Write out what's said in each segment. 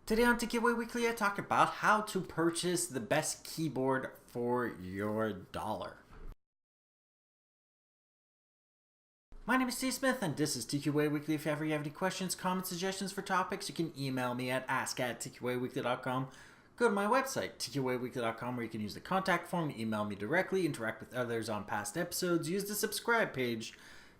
Today on TKWay Weekly, I talk about how to purchase the best keyboard for your dollar. My name is Steve Smith, and this is TQA Weekly. If you ever have any questions, comments, suggestions for topics, you can email me at ask@tqaweekly.com. Go to my website, tqaweekly.com, where you can use the contact form, email me directly, interact with others on past episodes, use the subscribe page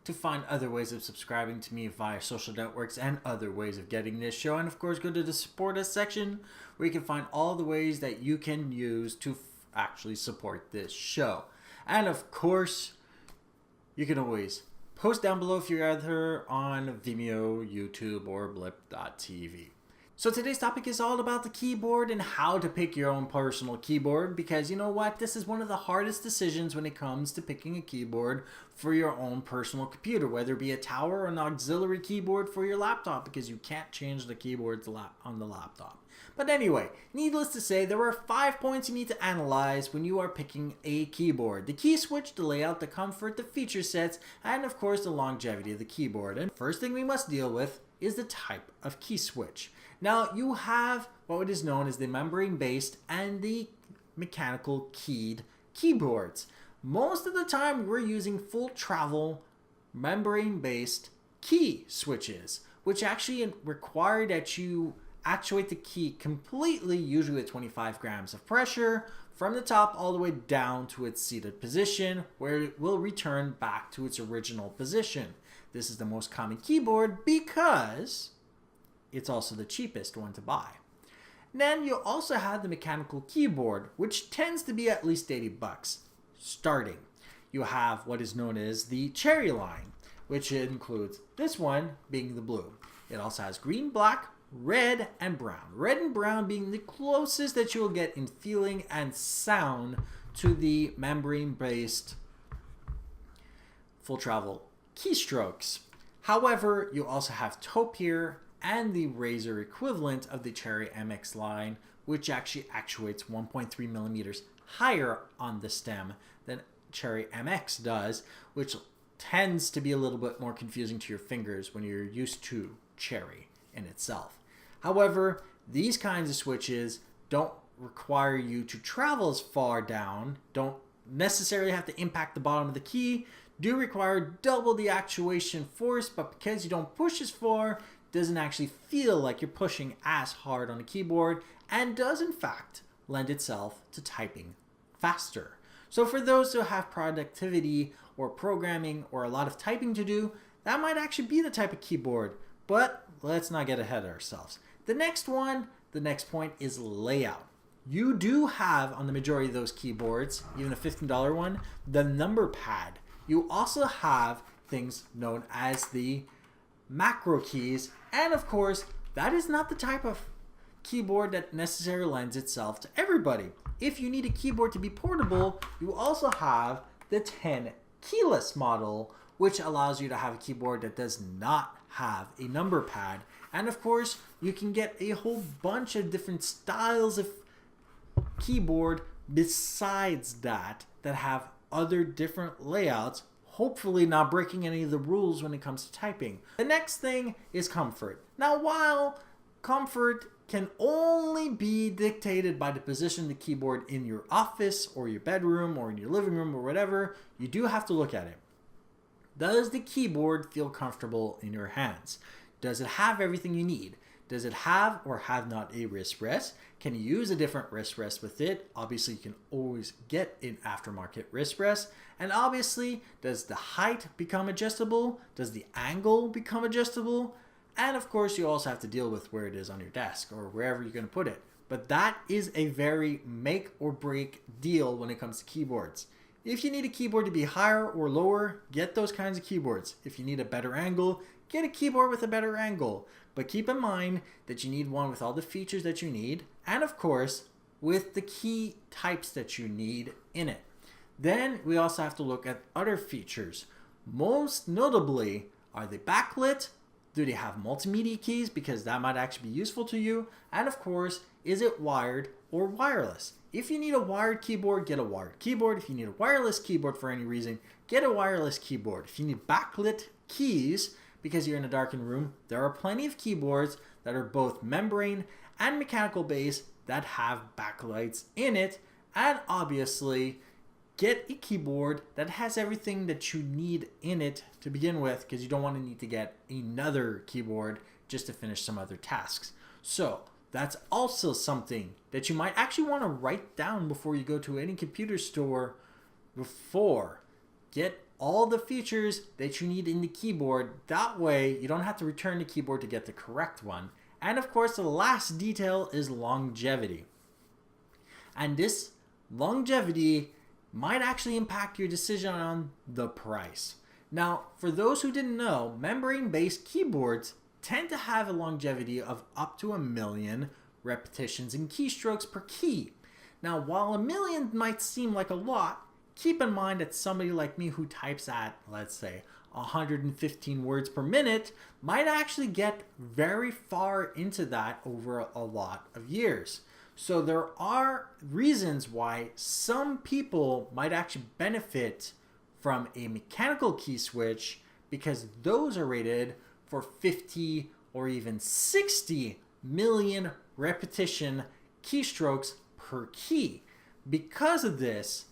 to find other ways of subscribing to me via social networks and other ways of getting this show. And of course, go to the support us section where you can find all the ways that you can use to actually support this show. And of course, you can always post down below if you're either on Vimeo, YouTube, or Blip.tv. So today's topic is all about the keyboard and how to pick your own personal keyboard, because you know what? This is one of the hardest decisions when it comes to picking a keyboard for your own personal computer, whether it be a tower or an auxiliary keyboard for your laptop, because you can't change the keyboards on the laptop. But anyway, needless to say, there are 5 points you need to analyze when you are picking a keyboard: the key switch, the layout, the comfort, the feature sets, and of course the longevity of the keyboard. And first thing we must deal with is the type of key switch. Now, you have what is known as the membrane-based and the mechanical keyed keyboards. Most of the time, we're using full travel membrane-based key switches, which actually require that you actuate the key completely, usually with 25 grams of pressure, from the top all the way down to its seated position, where it will return back to its original position. This is the most common keyboard because it's also the cheapest one to buy. Then you also have the mechanical keyboard, which tends to be at least $80 starting. You have what is known as the Cherry line, which includes this one being the blue. It also has green, black, red, and brown. Red and brown being the closest that you will get in feeling and sound to the membrane-based full travel keystrokes. However, you also have Topiary and the Razer equivalent of the Cherry MX line, which actually actuates 1.3 millimeters higher on the stem than Cherry MX does, which tends to be a little bit more confusing to your fingers when you're used to Cherry in itself. However, these kinds of switches don't require you to travel as far down, don't necessarily have to impact the bottom of the key, do require double the actuation force, but because you don't push as far, doesn't actually feel like you're pushing as hard on the keyboard, and does in fact lend itself to typing faster. So for those who have productivity or programming or a lot of typing to do, that might actually be the type of keyboard, but let's not get ahead of ourselves. The next point is layout. You do have on the majority of those keyboards, even a $15 one, the number pad. You also have things known as the macro keys, and of course, that is not the type of keyboard that necessarily lends itself to everybody. If you need a keyboard to be portable, you also have the 10 keyless model, which allows you to have a keyboard that does not have a number pad. And of course, you can get a whole bunch of different styles of keyboard besides that have other different layouts, hopefully not breaking any of the rules when it comes to typing. The next thing is comfort. Now, while comfort can only be dictated by the position of the keyboard in your office or your bedroom or in your living room or whatever, you do have to look at it. Does the keyboard feel comfortable in your hands? Does it have everything you need? Does it have or have not a wrist rest? Can you use a different wrist rest with it? Obviously, you can always get an aftermarket wrist rest. And obviously, does the height become adjustable? Does the angle become adjustable? And of course, you also have to deal with where it is on your desk or wherever you're going to put it. But that is a very make or break deal when it comes to keyboards. If you need a keyboard to be higher or lower, get those kinds of keyboards. If you need a better angle, get a keyboard with a better angle. But keep in mind that you need one with all the features that you need, and of course, with the key types that you need in it. Then we also have to look at other features. Most notably, are they backlit? Do they have multimedia keys? Because that might actually be useful to you. And of course, is it wired or wireless? If you need a wired keyboard, get a wired keyboard. If you need a wireless keyboard for any reason, get a wireless keyboard. If you need backlit keys, because you're in a darkened room, there are plenty of keyboards that are both membrane and mechanical base that have backlights in it, and obviously get a keyboard that has everything that you need in it to begin with, because you don't want to need to get another keyboard just to finish some other tasks. So that's also something that you might actually want to write down before you go to any computer store. Before, get all the features that you need in the keyboard. That way you don't have to return the keyboard to get the correct one. And of course, the last detail is longevity. And this longevity might actually impact your decision on the price. Now, for those who didn't know, membrane-based keyboards tend to have a longevity of up to 1,000,000 repetitions and keystrokes per key. Now, while 1,000,000 might seem like a lot, keep in mind that somebody like me who types at, let's say, 115 words per minute might actually get very far into that over a lot of years. So there are reasons why some people might actually benefit from a mechanical key switch, because those are rated for 50 or even 60 million repetition keystrokes per key. Because of this,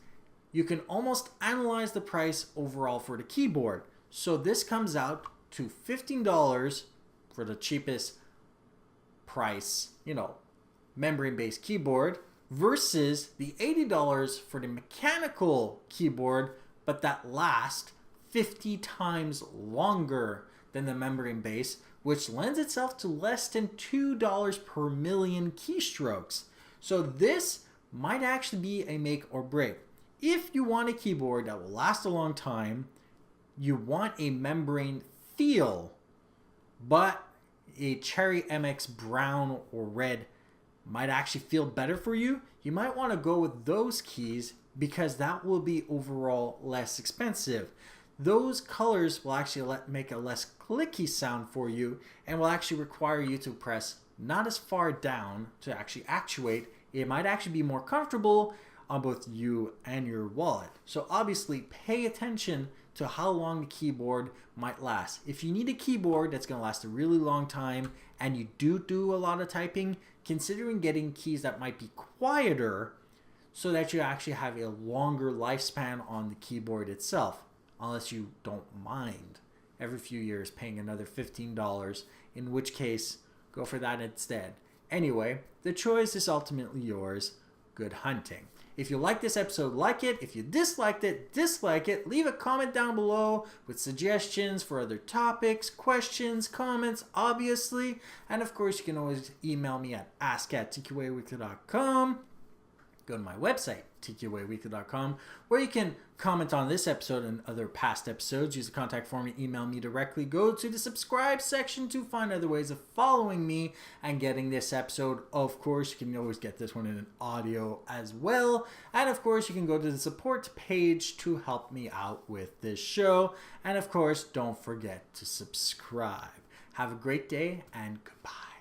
you can almost analyze the price overall for the keyboard. So this comes out to $15 for the cheapest price, membrane-based keyboard, versus the $80 for the mechanical keyboard, but that lasts 50 times longer than the membrane-based, which lends itself to less than $2 per million keystrokes. So this might actually be a make or break. If you want a keyboard that will last a long time, you want a membrane feel, but a Cherry MX brown or red might actually feel better for you, you might want to go with those keys, because that will be overall less expensive. Those colors will actually make a less clicky sound for you, and will actually require you to press not as far down to actually actuate. It might actually be more comfortable on both you and your wallet. So obviously pay attention to how long the keyboard might last. If you need a keyboard that's going to last a really long time and you do a lot of typing, considering getting keys that might be quieter so that you actually have a longer lifespan on the keyboard itself, unless you don't mind every few years paying another $15, in which case go for that instead. Anyway, the choice is ultimately yours. Good hunting. If you like this episode, like it. If you disliked it, dislike it. Leave a comment down below with suggestions for other topics, questions, comments, obviously. And of course, you can always email me at ask@tqaweekly.com. Go to my website, tqaweekly.com, where you can comment on this episode and other past episodes. Use the contact form and email me directly. Go to the subscribe section to find other ways of following me and getting this episode. Of course, you can always get this one in an audio as well. And of course, you can go to the support page to help me out with this show. And of course, don't forget to subscribe. Have a great day and goodbye.